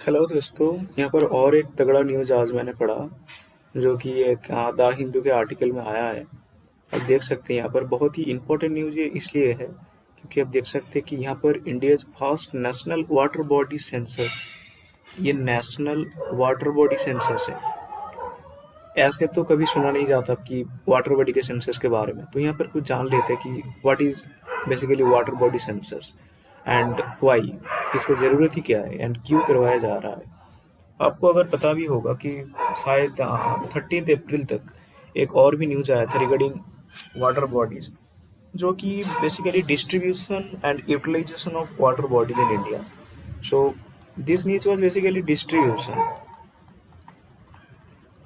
Hello दोस्तों। यहाँ पर और एक तगड़ा न्यूज़ आज मैंने पढ़ा, जो कि एक द हिंदू के आर्टिकल में आया है। आप देख सकते हैं यहाँ पर बहुत ही इम्पोर्टेंट न्यूज़ ये इसलिए है क्योंकि आप देख सकते हैं कि यहाँ पर India's first national water body census, ये नेशनल वाटर बॉडी सेंसस है। ऐसे तो कभी सुना नहीं जाता कि वाटर बॉडी के सेंसस के बारे में, तो यहाँ पर कुछ जान लेते हैं कि what is basically water body census and why, इसकी ज़रूरत ही क्या है एंड क्यों करवाया जा रहा है। आपको अगर पता भी होगा कि शायद 13 अप्रैल तक एक और भी न्यूज आया था रिगार्डिंग वाटर बॉडीज, जो कि basically distribution and utilisation of water bodies in India. So this news was basically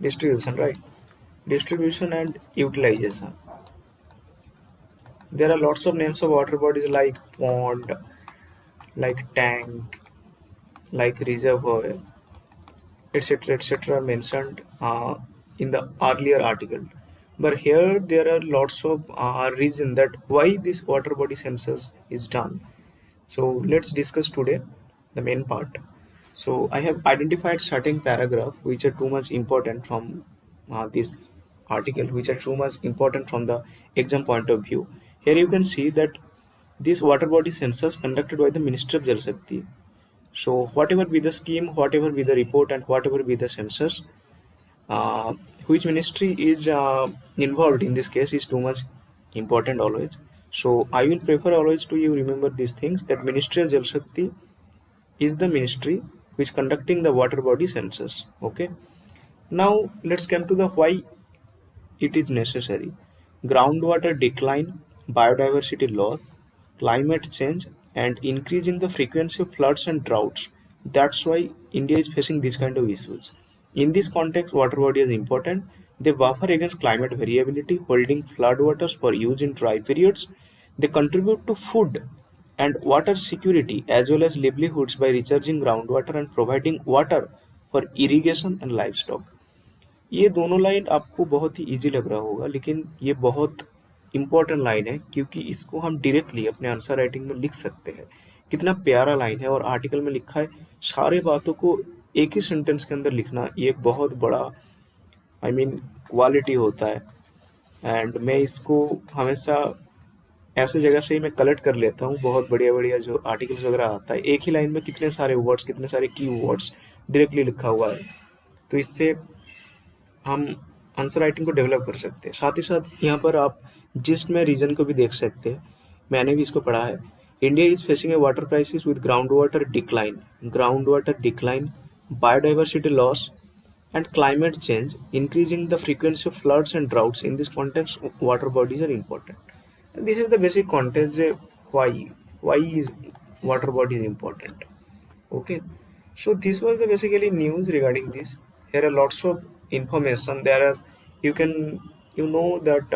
distribution, right? Distribution and utilization. There are lots of names of water bodies like pond, like tank, like reservoir, etc mentioned in the earlier article. But here there are lots of reason that why this water body census is done. So let's discuss today the main part. So I have identified certain paragraph which are too much important from this article, which are too much important from the exam point of view. Here you can see that this water body census conducted by the Ministry of Jal Shakti. So whatever be the scheme, whatever be the report, and whatever be the census, uh, which ministry is involved in this case is too much important always. So I will prefer always to you remember these things, that Ministry of Jal Shakti is the ministry which conducting the water body census. Okay. Now let's come to the why it is necessary. Groundwater decline, biodiversity loss, climate change, and increase in the frequency of floods and droughts. That's why India is facing these kind of issues. In this context, water body is important. They buffer against climate variability, holding floodwaters for use in dry periods. They contribute to food and water security as well as livelihoods by recharging groundwater and providing water for irrigation and livestock. ये दोनों line आपको बहुत ही easy लग रहा होगा, लेकिन ये बहुत इंपॉर्टेंट लाइन है क्योंकि इसको हम डायरेक्टली अपने आंसर राइटिंग में लिख सकते हैं। कितना प्यारा लाइन है और आर्टिकल में लिखा है। सारे बातों को एक ही सेंटेंस के अंदर लिखना ये एक बहुत बड़ा क्वालिटी होता है। एंड मैं इसको हमेशा ऐसे जगह से ही मैं कलेक्ट कर लेता हूँ। बहुत बढ़िया बढ़िया जो आर्टिकल्स वगैरह आता है, एक ही लाइन में कितने सारे वर्ड्स, कितने सारे की वर्ड्स डायरेक्टली लिखा हुआ है, तो इससे हम आंसर राइटिंग को डेवलप कर सकते हैं। साथ ही साथ यहाँ पर आप जिस्ट में रीजन को भी देख सकते हैं, मैंने भी इसको पढ़ा है। India is facing A water crisis with ground water decline, biodiversity loss and climate change, increasing the frequency of floods and droughts. In this context, water bodies are important. And this is the basic context why is water body is important. Okay, so this was the basically news regarding this. Here are lots of information. There are you know that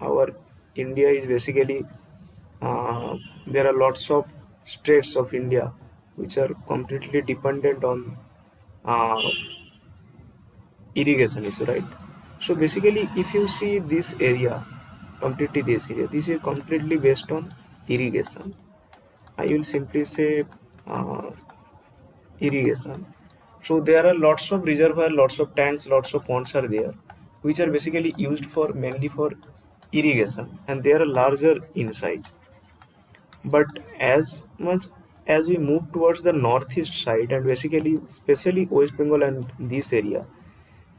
our India is basically there are lots of states of India which are completely dependent on uh, irrigation issue, right? So basically if you see this area, this is completely based on irrigation. I will simply say uh, irrigation. So there are lots of reservoir, lots of tanks, lots of ponds are there, which are basically used for mainly for irrigation, and they are larger in size. But as much as we move towards the northeast side, and basically especially West Bengal and this area,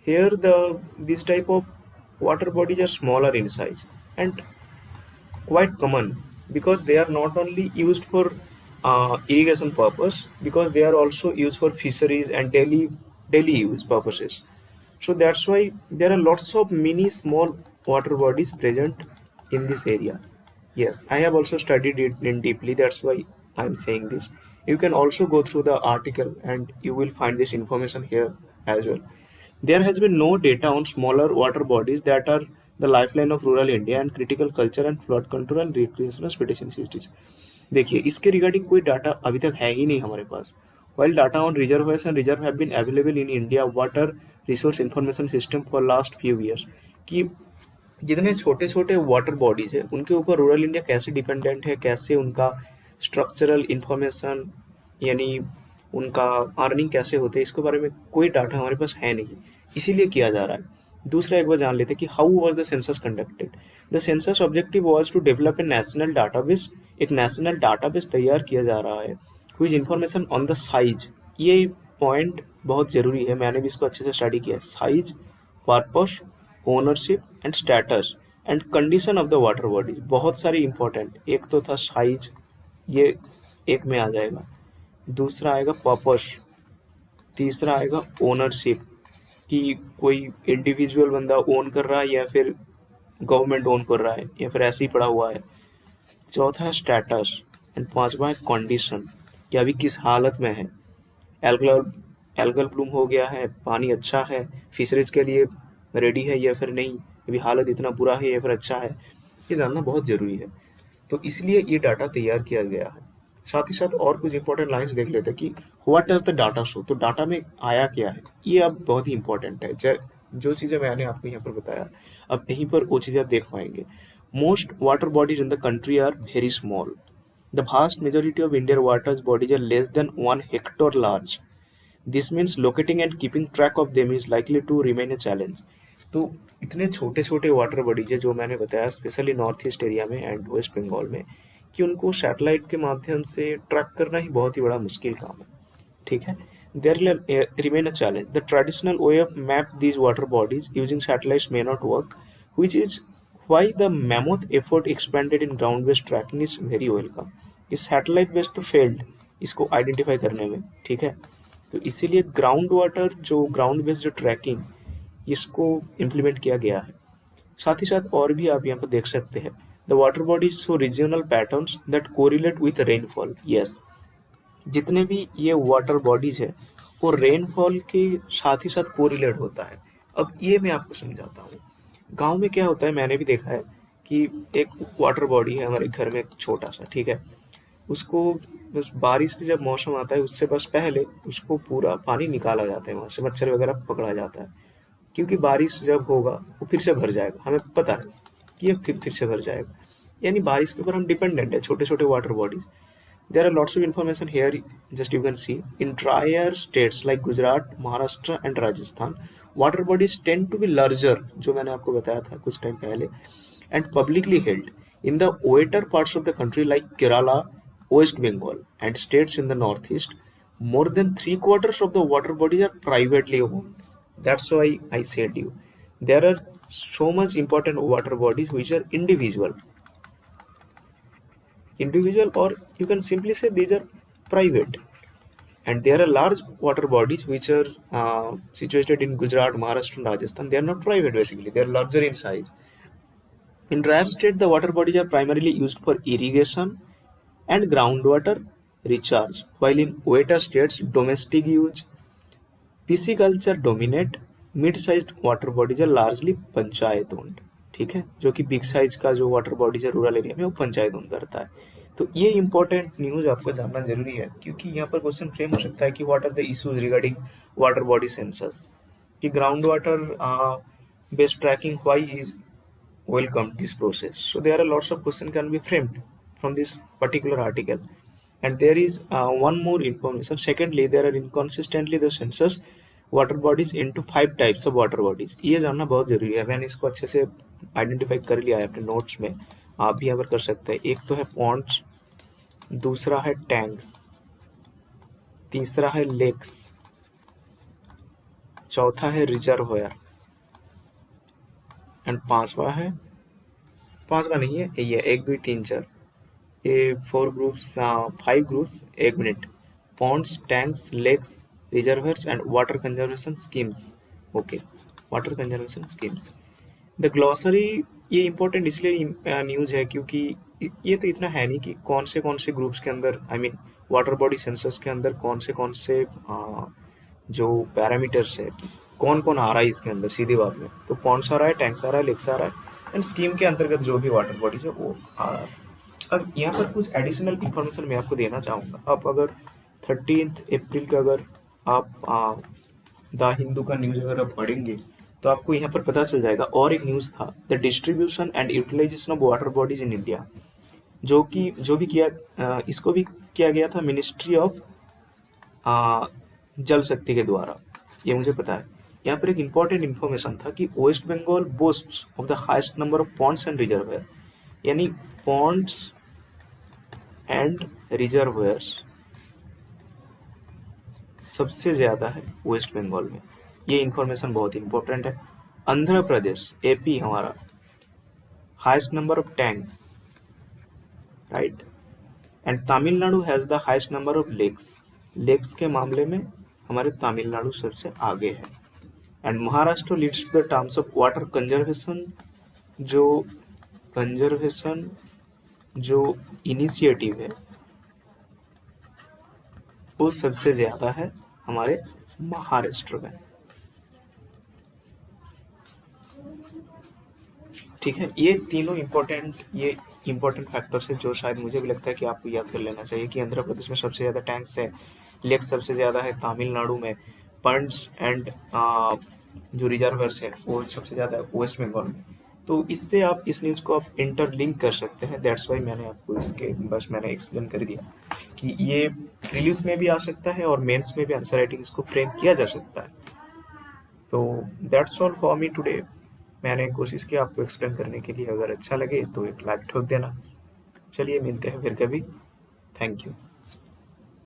here this type of water bodies are smaller in size and quite common, because they are not only used for irrigation purpose, because they are also used for fisheries and daily use purposes. So that's why there are lots of mini small water bodies present in this area. Yes, I have also studied it in deeply, that's why I'm saying this. You can also go through the article and you will find this information here as well. There has been no data on smaller water bodies that are the lifeline of rural India and critical culture and flood control and recreational expedition cities. देखिए, इसके regarding कोई data अभी तक है ही नहीं हमारे पास। While data on reservoirs and reserve have been available in India water resource information system for last few years, कि जितने छोटे छोटे वाटर बॉडीज है उनके ऊपर रूरल इंडिया कैसे डिपेंडेंट है, कैसे उनका स्ट्रक्चरल इंफॉर्मेशन यानी उनका अर्निंग कैसे होते हैं, इसके बारे में कोई डाटा हमारे पास है नहीं, इसीलिए किया जा रहा है। दूसरा एक बार जान लेते हैं कि how was the census conducted. The census objective was to develop a national database. एक नेशनल डाटाबेस तैयार किया जा रहा है, हुई इंफॉर्मेशन ऑन द साइज। ये पॉइंट बहुत ज़रूरी है, मैंने भी इसको अच्छे से स्टडी किया है। Size, purpose, ownership and status and condition of the water bodies, बहुत सारी इंपॉर्टेंट। एक तो था साइज, ये एक में आ जाएगा। दूसरा आएगा पर्पस, तीसरा आएगा ओनरशिप, कि कोई इंडिविजुअल बंदा ओन कर रहा है या फिर गवर्नमेंट ओन कर रहा है या फिर ऐसे ही पड़ा हुआ है। चौथा है स्टेटस एंड पांचवा है कंडीशन, कि अभी किस हालत में है। एल्गल एल्गल ब्लूम हो गया है, पानी अच्छा है, फिशरीज के लिए रेडी है या फिर नहीं, अभी हालत इतना बुरा है या फिर अच्छा है, ये जानना बहुत ज़रूरी है। तो इसलिए ये डाटा तैयार किया गया है। साथ ही साथ और कुछ इंपॉर्टेंट लाइंस देख लेते हैं कि what does the data show, तो डाटा में आया क्या है, ये अब बहुत ही इंपॉर्टेंट है। जो चीज़ें मैंने आपको यहाँ पर बताया, अब यहीं पर वो चीज़ें आप देख पाएंगे। Most water bodies in the country are very small. The vast majority of Indian water bodies are less than 1 hectare large. This means locating and keeping track of them is likely to remain a challenge. तो इतने छोटे छोटे water bodies है जो मैंने बताया, specially north east area में and waste Bengal में, कि उनको सैटेलाइट के माध्यम से ट्रैक करना ही बहुत ही बड़ा मुश्किल काम है। ठीक है, there remain a challenge. The traditional way of map these water bodies using satellites may not work, which is why the mammoth effort expanded in ground based tracking is very welcome. इस satellite based तो failed इसको identify करने में, ठीक है, तो इसीलिए ground based जो ट्रैकिंग, इसको इम्प्लीमेंट किया गया है। साथ ही साथ और भी आप यहाँ पर देख सकते हैं, the water bodies show regional patterns that correlate with rainfall. Yes, जितने भी ये वाटर बॉडीज है वो रेनफॉल के साथ ही साथ कोरिलेट होता है। अब ये मैं आपको समझाता हूँ। गांव में क्या होता है, मैंने भी देखा है कि एक वाटर बॉडी है हमारे घर में छोटा सा, ठीक है, उसको बस बारिश की जब मौसम आता है उससे बस पहले उसको पूरा पानी निकाला जाता है, वहाँ से मच्छर वगैरह पकड़ा जाता है, क्योंकि बारिश जब होगा वो फिर से भर जाएगा, हमें पता है कि ये फिर से भर जाएगा। यानी बारिश के ऊपर हम डिपेंडेंट है, छोटे छोटे water bodies. There are lots of information here, just you can see. In drier states like Gujarat, Maharashtra and Rajasthan, water bodies tend to be larger, जो मैंने आपको बताया था कुछ टाइम पहले, and publicly held. In the wetter parts of the country like Kerala, West Bengal and states in the northeast, more than 3/4 of the water bodies are privately owned. That's why I said you. There are so much important water bodies which are individual, or you can simply say these are private, and there are large water bodies which are situated in Gujarat, Maharashtra and Rajasthan. They are not private, basically they are larger in size. In drier state, the water bodies are primarily used for irrigation and groundwater recharge, while in wetter states domestic use, pisciculture dominate. Mid size water bodies है largely panchayat owned, ठीक है, जो कि big size का जो water bodies है rural area में वो पंचायत ओन करता है। तो ये इंपॉर्टेंट न्यूज आपको जानना जरूरी है, क्योंकि यहाँ पर क्वेश्चन फ्रेम हो सकता है कि what are the issues regarding water body census, कि ground water based tracking why is welcome this process. So there are lots of questions can be framed from this particular article, and there is one more information. Secondly, there are inconsistently the census water bodies into 5 types of water bodies. ये जानना बहुत जरूरी है, मैंने इसको अच्छे से identify कर लिया है अपने नोट्स में, आप भी यहाँ पर कर सकते हैं. एक तो है पॉन्ड्स, दूसरा है टैंक्स, तीसरा है लेक्स, चौथा है रिजर्वोयर एंड पांचवा नहीं है ये 1 2 3 4 ये 4 ग्रुप्स 5 ग्रुप्स. एक minute. Ponds, tanks, lakes, reservoirs and water conservation schemes. Okay, water conservation schemes. The glossary ये इंपॉर्टेंट इसलिए न्यूज है क्योंकि ये तो इतना है नहीं कि कौन से ग्रुप्स के अंदर, I mean water body census के अंदर कौन से जो पैरामीटर्स है, कौन आ रहा है इसके अंदर, सीधी बात में तो पॉन्ड्स आ रहा है, टैंक्स आ रहा है, लेक्स आ रहा है एंड स्कीम के अंतर्गत जो भी वाटर बॉडीज है वो आ रहा है. अब यहाँ पर कुछ एडिशनल इंफॉर्मेशन मैं आपको देना चाहूँगा. आप अगर 13 अप्रैल का अगर आप द हिंदू का न्यूज़ अगर आप पढ़ेंगे तो आपको यहाँ पर पता चल जाएगा. और एक न्यूज़ था, the distribution and utilisation of water bodies in India, जो भी किया इसको भी किया गया था मिनिस्ट्री ऑफ जल शक्ति के द्वारा, ये मुझे पता है। यहाँ पर एक इम्पॉर्टेंट इन्फॉर्मेशन था कि West Bengal boasts of the highest number of ponds and reservoir, यानी पॉन्ड्स एंड रिजर्वायर्स सबसे ज़्यादा है वेस्ट बंगाल में। ये इन्फॉर्मेशन बहुत इंपॉर्टेंट है। आंध्र प्रदेश, एपी हमारा, highest number of tanks, right, and Tamil Nadu has the highest number of lakes. Lakes के मामले में हमारे तमिलनाडु सबसे आगे है। And Maharashtra leads to the terms of water conservation, जो इनिशिएटिव है वो सबसे ज़्यादा है हमारे महाराष्ट्र में। ठीक है, ये तीनों इम्पोर्टेंट फैक्टर्स है जो शायद मुझे भी लगता है कि आपको याद कर लेना चाहिए कि आंध्र प्रदेश में सबसे ज़्यादा टैंक्स है, लेक सबसे ज़्यादा है तमिलनाडु में, फंड्स एंड जो रिजर्वर्स है वो सबसे ज़्यादा है वेस्ट बंगाल में। तो इससे आप इस न्यूज़ को आप इंटरलिंक कर सकते हैं। दैट्स वाई मैंने आपको मैंने एक्सप्लेन कर दिया कि ये रिलीज में भी आ सकता है और मेंस में भी आंसर राइटिंग इसको फ्रेम किया जा सकता है। तो that's all for me today. मैंने कोशिश की आपको एक्सप्लेन करने के लिए। अगर अच्छा लगे तो एक लाइक ठोक देना। चलिए मिलते हैं फिर कभी। Thank you.